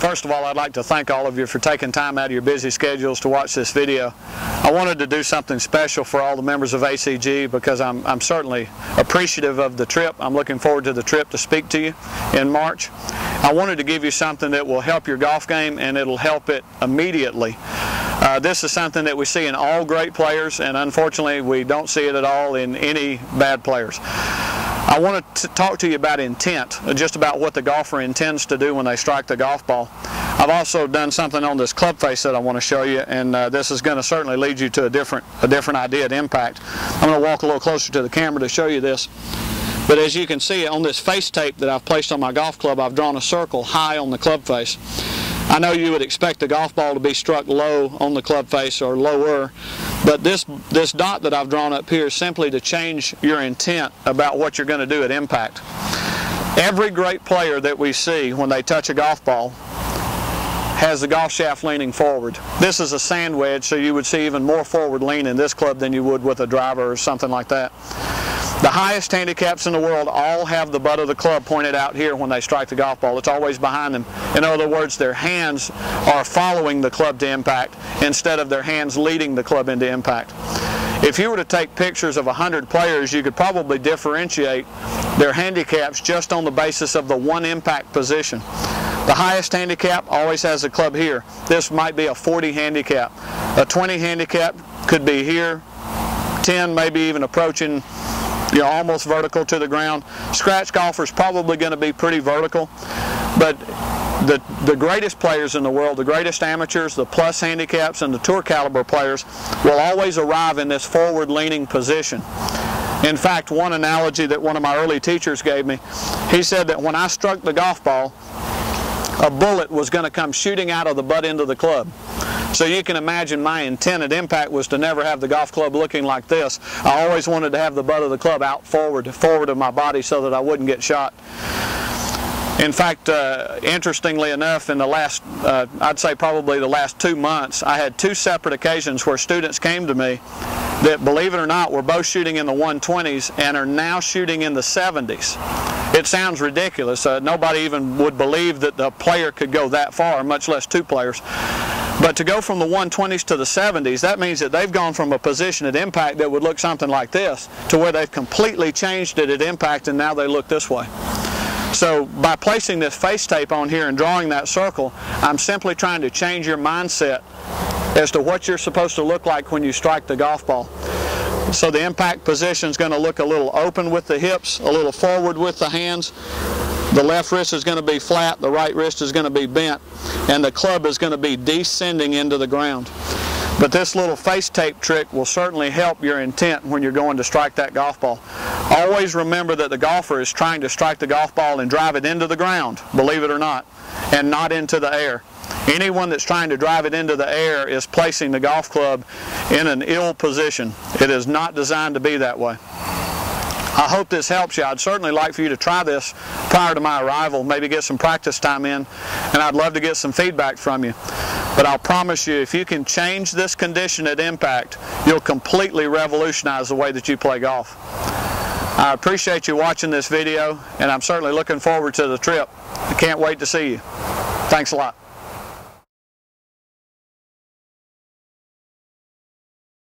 First of all, I'd like to thank all of you for taking time out of your busy schedules to watch this video. I wanted to do something special for all the members of ACG because I'm certainly appreciative of the trip. I'm looking forward to the trip to speak to you in March. I wanted to give you something that will help your golf game, and it'll help it immediately. This is something that we see in all great players, and unfortunately we don't see it at all in any bad players. I want to talk to you about intent, just about what the golfer intends to do when they strike the golf ball. I've also done something on this club face that I want to show you, and this is going to certainly lead you to a different idea of impact. I'm going to walk a little closer to the camera to show you this. But as you can see on this face tape that I've placed on my golf club, I've drawn a circle high on the club face. I know you would expect the golf ball to be struck low on the club face or lower, but this dot that I've drawn up here is simply to change your intent about what you're going to do at impact. Every great player that we see when they touch a golf ball has the golf shaft leaning forward. This is a sand wedge, so you would see even more forward lean in this club than you would with a driver or something like that. The highest handicaps in the world all have the butt of the club pointed out here when they strike the golf ball. It's always behind them. In other words, their hands are following the club to impact instead of their hands leading the club into impact. If you were to take pictures of 100 players, you could probably differentiate their handicaps just on the basis of the one impact position. The highest handicap always has the club here. This might be a 40 handicap. A 20 handicap could be here. 10 maybe even approaching, almost vertical to the ground. Scratch golfer's probably going to be pretty vertical, but the greatest players in the world, the greatest amateurs, the plus handicaps, and the tour caliber players will always arrive in this forward leaning position. In fact, one analogy that one of my early teachers gave me, he said that when I struck the golf ball, a bullet was going to come shooting out of the butt end of the club. So you can imagine my intent at impact was to never have the golf club looking like this. I always wanted to have the butt of the club out forward of my body so that I wouldn't get shot. In fact, interestingly enough, in the last, I'd say probably the last 2 months, I had 2 separate occasions where students came to me that, believe it or not, were both shooting in the 120s and are now shooting in the 70s. It sounds ridiculous. Nobody even would believe that the player could go that far, much less 2 players. But to go from the 120s to the 70s, that means that they've gone from a position at impact that would look something like this to where they've completely changed it at impact, and now they look this way. So by placing this face tape on here and drawing that circle, I'm simply trying to change your mindset as to what you're supposed to look like when you strike the golf ball. So the impact position is going to look a little open with the hips, a little forward with the hands. The left wrist is going to be flat, the right wrist is going to be bent, and the club is going to be descending into the ground. But this little face tape trick will certainly help your intent when you're going to strike that golf ball. Always remember that the golfer is trying to strike the golf ball and drive it into the ground, believe it or not, and not into the air. Anyone that's trying to drive it into the air is placing the golf club in an ill position. It is not designed to be that way. I hope this helps you. I'd certainly like for you to try this prior to my arrival, maybe get some practice time in, and I'd love to get some feedback from you. But I'll promise you, if you can change this condition at impact, you'll completely revolutionize the way that you play golf. I appreciate you watching this video, and I'm certainly looking forward to the trip. I can't wait to see you. Thanks a lot.